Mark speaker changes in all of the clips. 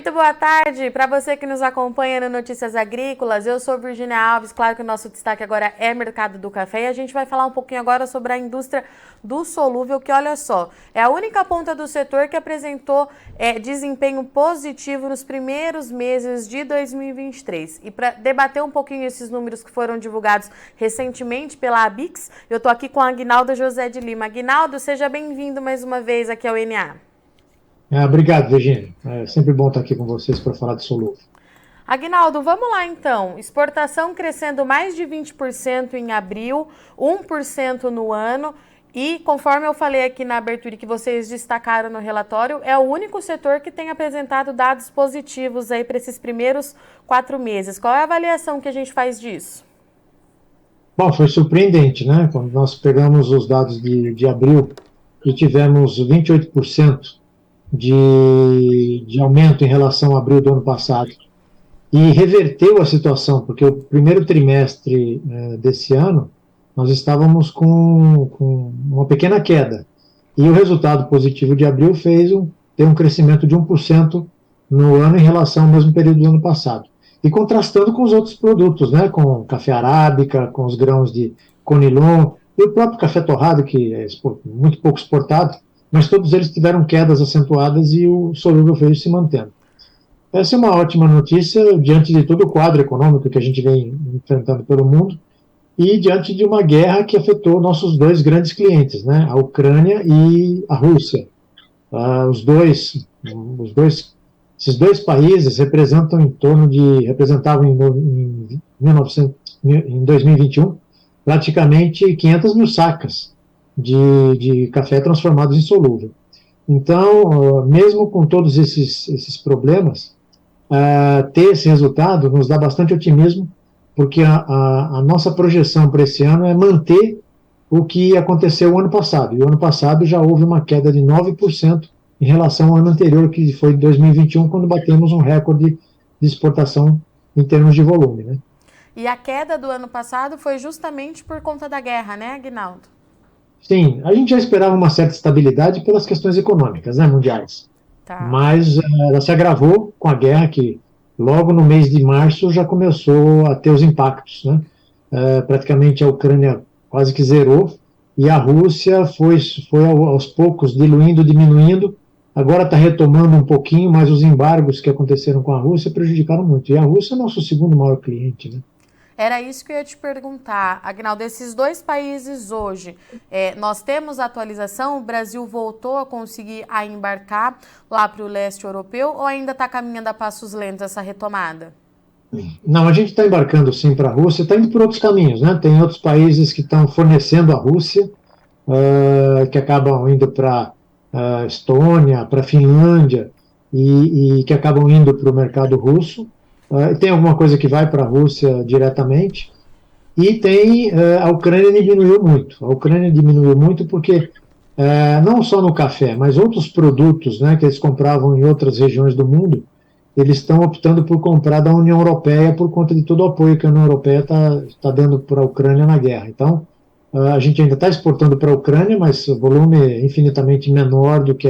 Speaker 1: Muito boa tarde para você que nos acompanha no Notícias Agrícolas. Eu sou Virginia Alves. Claro que o nosso destaque agora é mercado do café e a gente vai falar um pouquinho agora sobre a indústria do solúvel, que olha só, é a única ponta do setor que apresentou desempenho positivo nos primeiros meses de 2023. E para debater um pouquinho esses números que foram divulgados recentemente pela ABIX, eu estou aqui com a Aguinaldo José de Lima. Aguinaldo, seja bem-vindo mais uma vez aqui ao NA.
Speaker 2: Obrigado, Virginia. É sempre bom estar aqui com vocês para falar de solúvel.
Speaker 1: Aguinaldo, vamos lá então. Exportação crescendo mais de 20% em abril, 1% no ano. E conforme eu falei aqui na abertura que vocês destacaram no relatório, é o único setor que tem apresentado dados positivos aí para esses primeiros 4 meses. Qual é a avaliação que a gente faz disso?
Speaker 2: Bom, foi surpreendente, né? Quando nós pegamos os dados de abril e tivemos 28% de aumento em relação a abril do ano passado. E reverteu a situação, porque o primeiro trimestre desse ano, nós estávamos com uma pequena queda. E o resultado positivo de abril ter um crescimento de 1% no ano em relação ao mesmo período do ano passado. E contrastando com os outros produtos, né, com café arábica, com os grãos de conilon, e o próprio café torrado, que é muito pouco exportado, mas todos eles tiveram quedas acentuadas e o solúvel veio se mantendo. Essa é uma ótima notícia diante de todo o quadro econômico que a gente vem enfrentando pelo mundo e diante de uma guerra que afetou nossos dois grandes clientes, né, a Ucrânia e a Rússia. Esses dois países representavam em 2021 praticamente 500 mil sacas de café transformados em solúvel. Então, mesmo com todos esses problemas, ter esse resultado nos dá bastante otimismo, porque a nossa projeção para esse ano é manter o que aconteceu o ano passado. E o ano passado já houve uma queda de 9% em relação ao ano anterior, que foi 2021, quando batemos um recorde de exportação em termos de volume, né?
Speaker 1: E a queda do ano passado foi justamente por conta da guerra, né, Aguinaldo?
Speaker 2: Sim, a gente já esperava uma certa estabilidade pelas questões econômicas, né, mundiais.
Speaker 1: Tá.
Speaker 2: Mas ela se agravou com a guerra, que logo no mês de março já começou a ter os impactos, né? Praticamente a Ucrânia quase que zerou, e a Rússia foi aos poucos diluindo, diminuindo, agora está retomando um pouquinho, mas os embargos que aconteceram com a Rússia prejudicaram muito. E a Rússia é nosso segundo maior cliente, né?
Speaker 1: Era isso que eu ia te perguntar, Aguinaldo. Desses dois países hoje, nós temos atualização? O Brasil voltou a conseguir embarcar lá para o leste europeu ou ainda está caminhando a passos lentos essa retomada?
Speaker 2: Não, a gente está embarcando sim para a Rússia, está indo por outros caminhos, né? Tem outros países que estão fornecendo a Rússia, que acabam indo para a Estônia, para a Finlândia e que acabam indo para o mercado russo. Tem alguma coisa que vai para a Rússia diretamente, e tem a Ucrânia diminuiu muito. A Ucrânia diminuiu muito porque, não só no café, mas outros produtos, né, que eles compravam em outras regiões do mundo, eles estão optando por comprar da União Europeia por conta de todo o apoio que a União Europeia está dando para a Ucrânia na guerra. Então, a gente ainda está exportando para a Ucrânia, mas o volume é infinitamente menor do que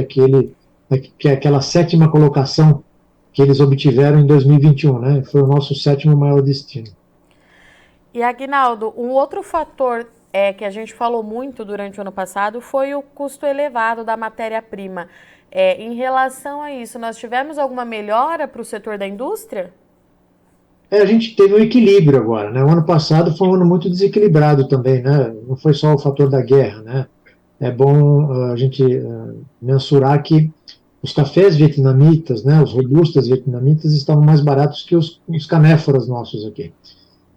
Speaker 2: aquela sétima colocação que eles obtiveram em 2021, né? Foi o nosso sétimo maior destino.
Speaker 1: E, Aguinaldo, um outro fator que a gente falou muito durante o ano passado foi o custo elevado da matéria-prima. Em relação a isso, nós tivemos alguma melhora para o setor da indústria?
Speaker 2: A gente teve um equilíbrio agora, né? O ano passado foi um ano muito desequilibrado também, né? Não foi só o fator da guerra, né? É bom a gente mensurar que os cafés vietnamitas, né, os robustas vietnamitas, estavam mais baratos que os canéforas nossos aqui.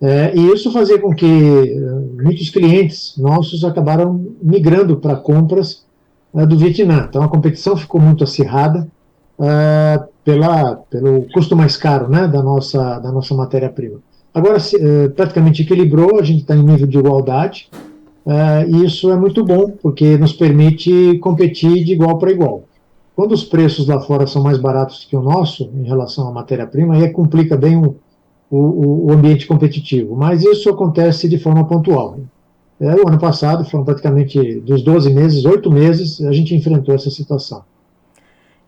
Speaker 2: E isso fazia com que muitos clientes nossos acabaram migrando para compras do Vietnã. Então a competição ficou muito acirrada pelo custo mais caro, né, da nossa matéria-prima. Agora praticamente equilibrou, a gente está em nível de igualdade, e isso é muito bom, porque nos permite competir de igual para igual. Quando os preços lá fora são mais baratos que o nosso, em relação à matéria-prima, aí complica bem o ambiente competitivo. Mas isso acontece de forma pontual. O ano passado, foram praticamente dos 12 meses, 8 meses, a gente enfrentou essa situação.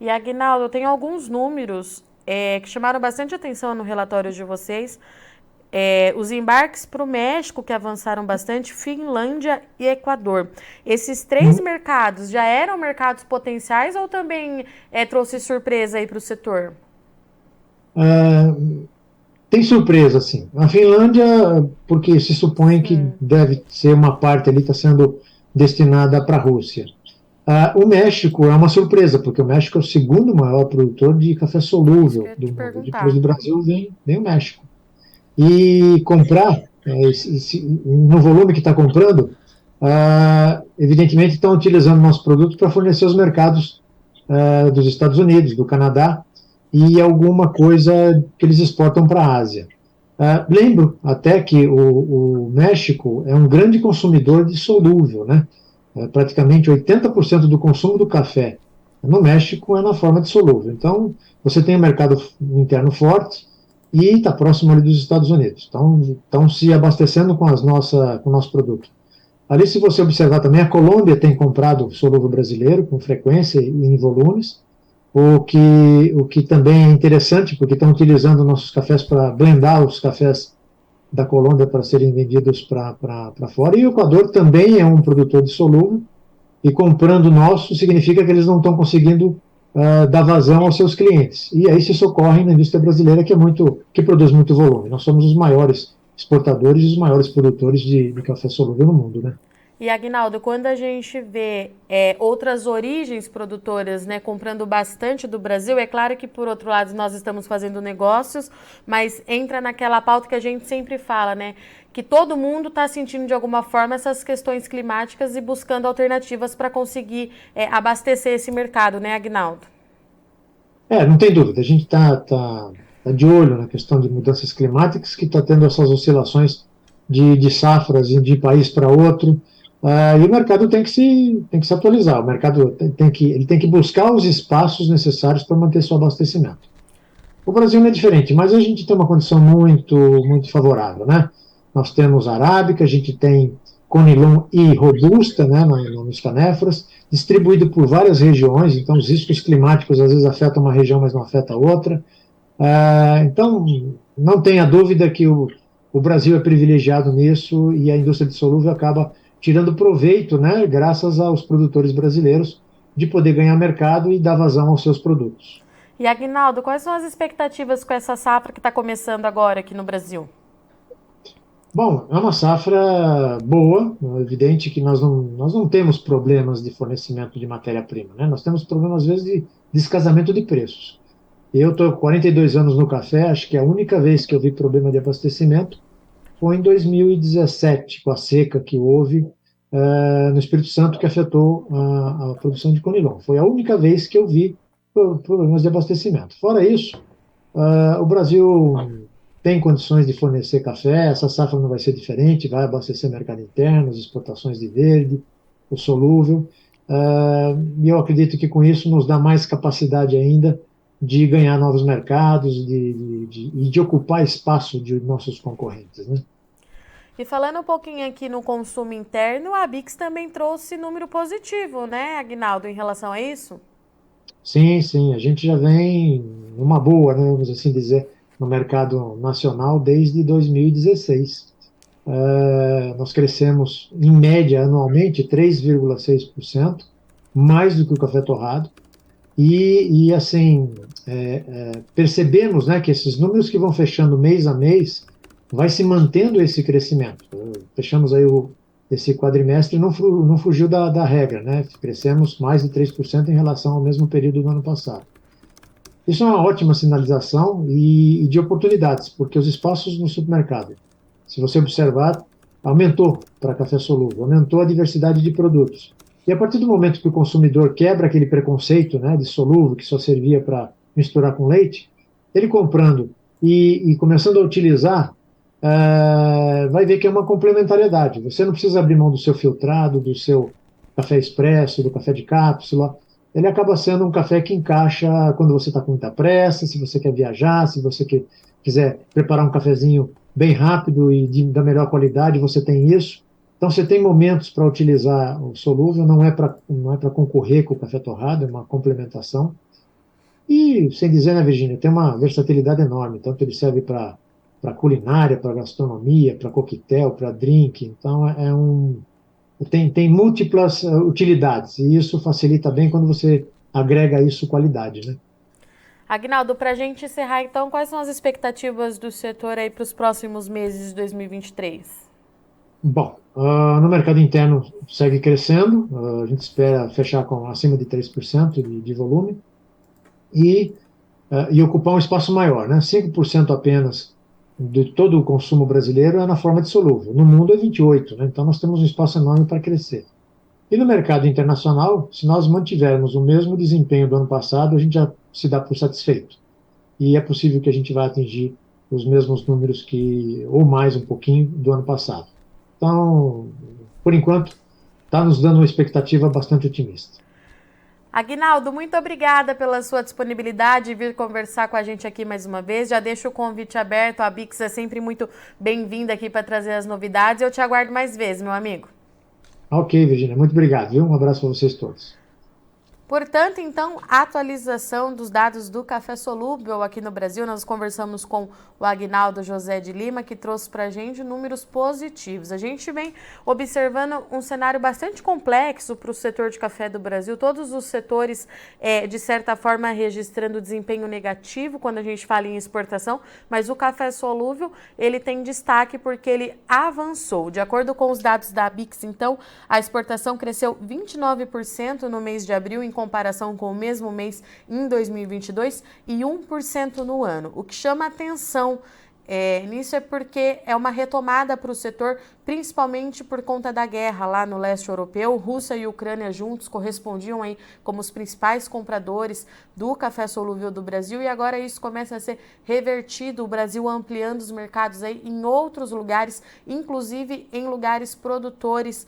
Speaker 1: E, Aguinaldo, tem alguns números que chamaram bastante atenção no relatório de vocês. Os embarques para o México, que avançaram bastante, Finlândia e Equador. Esses três mercados já eram mercados potenciais ou também trouxe surpresa aí para o setor?
Speaker 2: Tem surpresa, sim. A Finlândia, porque se supõe que deve ser uma parte ali, está sendo destinada para a Rússia. O México é uma surpresa, porque o México é o segundo maior produtor de café solúvel do mundo. Depois do Brasil vem o México. E comprar, no volume que está comprando, evidentemente estão utilizando nosso produto para fornecer os mercados dos Estados Unidos, do Canadá, e alguma coisa que eles exportam para a Ásia. Lembro até que o México é um grande consumidor de solúvel, né? Praticamente 80% do consumo do café no México é na forma de solúvel. Então, você tem um mercado interno forte, e está próximo ali dos Estados Unidos. Estão se abastecendo com o nosso produto. Ali, se você observar também, a Colômbia tem comprado solúvel brasileiro com frequência e em volumes, o que também é interessante, porque estão utilizando nossos cafés para blendar os cafés da Colômbia para serem vendidos para fora. E o Equador também é um produtor de solúvel, e comprando nosso significa que eles não estão conseguindo dar vazão aos seus clientes. E aí se socorrem na indústria brasileira, que produz muito volume. Nós somos os maiores exportadores e os maiores produtores de café solúvel no mundo, né?
Speaker 1: E, Aguinaldo, quando a gente vê outras origens produtoras, né, comprando bastante do Brasil, é claro que, por outro lado, nós estamos fazendo negócios, mas entra naquela pauta que a gente sempre fala, né, que todo mundo está sentindo, de alguma forma, essas questões climáticas e buscando alternativas para conseguir abastecer esse mercado, né, Aguinaldo?
Speaker 2: Não tem dúvida. A gente está de olho na questão de mudanças climáticas, que está tendo essas oscilações de safras de país para outro. E o mercado tem que se atualizar. O mercado tem que buscar os espaços necessários para manter seu abastecimento. O Brasil não é diferente, mas a gente tem uma condição muito, muito favorável, né? Nós temos arábica, a gente tem conilon e robusta, né, nos canéforas, distribuído por várias regiões. Então os riscos climáticos às vezes afetam uma região, mas não afeta a outra. Então não tenha dúvida que o Brasil é privilegiado nisso, e a indústria de solúvel acaba tirando proveito, né, graças aos produtores brasileiros, de poder ganhar mercado e dar vazão aos seus produtos.
Speaker 1: E, Aguinaldo, quais são as expectativas com essa safra que está começando agora aqui no Brasil?
Speaker 2: Bom, é uma safra boa. É evidente que nós não temos problemas de fornecimento de matéria-prima, né? Nós temos problemas, às vezes, de descasamento de preços. Eu estou 42 anos no café, acho que a única vez que eu vi problema de abastecimento foi em 2017, com a seca que houve no Espírito Santo, que afetou a produção de conilon. Foi a única vez que eu vi problemas de abastecimento. Fora isso, o Brasil tem condições de fornecer café, essa safra não vai ser diferente, vai abastecer mercado interno, as exportações de verde, o solúvel, e eu acredito que com isso nos dá mais capacidade ainda de ganhar novos mercados e de ocupar espaço de nossos concorrentes, né?
Speaker 1: E falando um pouquinho aqui no consumo interno, a Bix também trouxe número positivo, né, Aguinaldo, em relação a isso?
Speaker 2: Sim, sim, a gente já vem numa boa, né, vamos assim dizer, no mercado nacional desde 2016. Nós crescemos, em média, anualmente, 3,6%, mais do que o café torrado. E assim, percebemos, né, que esses números que vão fechando mês a mês, vai se mantendo esse crescimento. Fechamos aí esse quadrimestre, não fugiu da regra, né? Crescemos mais de 3% em relação ao mesmo período do ano passado. Isso é uma ótima sinalização e de oportunidades, porque os espaços no supermercado, se você observar, aumentou para café solúvel, aumentou a diversidade de produtos. E a partir do momento que o consumidor quebra aquele preconceito, né, de solúvel, que só servia para misturar com leite, ele comprando e começando a utilizar, vai ver que é uma complementariedade. Você não precisa abrir mão do seu filtrado, do seu café expresso, do café de cápsula. Ele acaba sendo um café que encaixa quando você está com muita pressa, se você quer viajar, se você quiser preparar um cafezinho bem rápido e da melhor qualidade, você tem isso. Então, você tem momentos para utilizar o solúvel, não é para concorrer com o café torrado, é uma complementação. E, sem dizer, né, Virginia, tem uma versatilidade enorme, tanto ele serve para culinária, para gastronomia, para coquetel, para drink, então tem múltiplas utilidades, e isso facilita bem quando você agrega isso qualidade, né?
Speaker 1: Aguinaldo, para a gente encerrar, então, quais são as expectativas do setor aí para os próximos meses de 2023?
Speaker 2: Bom, no mercado interno segue crescendo, a gente espera fechar com acima de 3% de volume e ocupar um espaço maior, né? 5% apenas de todo o consumo brasileiro é na forma de solúvel. No mundo é 28%, né? Então nós temos um espaço enorme para crescer. E no mercado internacional, se nós mantivermos o mesmo desempenho do ano passado, a gente já se dá por satisfeito. E é possível que a gente vá atingir os mesmos números ou mais um pouquinho, do ano passado. Então, por enquanto, está nos dando uma expectativa bastante otimista.
Speaker 1: Aguinaldo, muito obrigada pela sua disponibilidade e vir conversar com a gente aqui mais uma vez. Já deixo o convite aberto, a Bix é sempre muito bem-vinda aqui para trazer as novidades. Eu te aguardo mais vezes, meu amigo.
Speaker 2: Ok, Virginia, muito obrigado, viu? Um abraço para vocês todos.
Speaker 1: Portanto, então, a atualização dos dados do café solúvel aqui no Brasil, nós conversamos com o Aguinaldo José de Lima, que trouxe para a gente números positivos. A gente vem observando um cenário bastante complexo para o setor de café do Brasil, todos os setores, de certa forma, registrando desempenho negativo quando a gente fala em exportação, mas o café solúvel, ele tem destaque porque ele avançou. De acordo com os dados da Bix, então, a exportação cresceu 29% no mês de abril, em comparação com o mesmo mês em 2022 e 1% no ano. O que chama atenção nisso é porque é uma retomada para o setor, principalmente por conta da guerra lá no leste europeu. Rússia e Ucrânia juntos correspondiam aí como os principais compradores do café solúvel do Brasil, e agora isso começa a ser revertido, o Brasil ampliando os mercados aí em outros lugares, inclusive em lugares produtores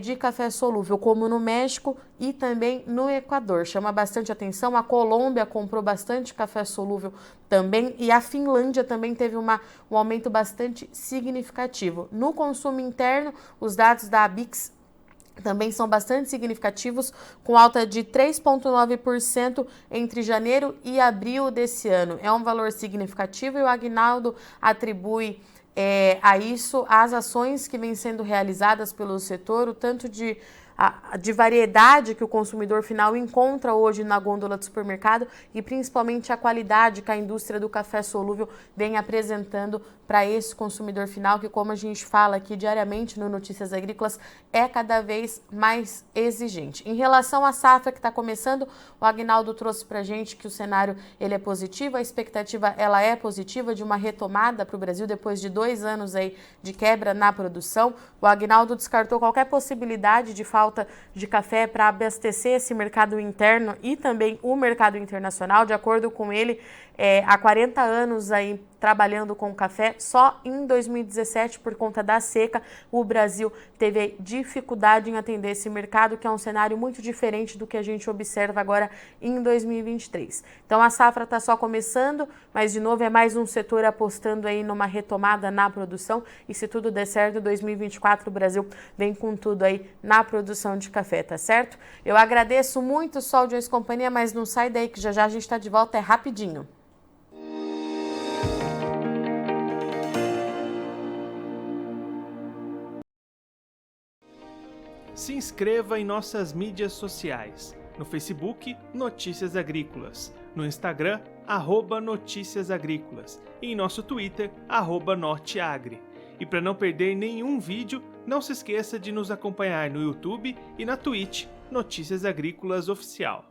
Speaker 1: de café solúvel, como no México e também no Equador. Chama bastante atenção, a Colômbia comprou bastante café solúvel também, e a Finlândia também teve um aumento bastante significativo. No consumo interno, os dados da Bix também são bastante significativos, com alta de 3,9% entre janeiro e abril desse ano. É um valor significativo e o Aguinaldo atribui a isso as ações que vêm sendo realizadas pelo setor, o tanto de variedade que o consumidor final encontra hoje na gôndola do supermercado e principalmente a qualidade que a indústria do café solúvel vem apresentando para esse consumidor final, que, como a gente fala aqui diariamente no Notícias Agrícolas, é cada vez mais exigente. Em relação à safra que está começando, o Aguinaldo trouxe para a gente que o cenário ele é positivo, a expectativa ela é positiva de uma retomada para o Brasil depois de 2 anos aí de quebra na produção. O Aguinaldo descartou qualquer possibilidade de falta de café para abastecer esse mercado interno e também o mercado internacional. De acordo com ele, há 40 anos aí trabalhando com café, só em 2017, por conta da seca, o Brasil teve dificuldade em atender esse mercado, que é um cenário muito diferente do que a gente observa agora em 2023. Então a safra está só começando, mas de novo é mais um setor apostando aí numa retomada na produção, e se tudo der certo, em 2024 o Brasil vem com tudo aí na produção de café, tá certo? Eu agradeço muito o Sol de Hoje Companhia, mas não sai daí que já já a gente está de volta, é rapidinho.
Speaker 3: Se inscreva em nossas mídias sociais. No Facebook, Notícias Agrícolas. No Instagram, @Notícias Agrícolas. E em nosso Twitter, @Norteagri. E para não perder nenhum vídeo, não se esqueça de nos acompanhar no YouTube e na Twitch, Notícias Agrícolas Oficial.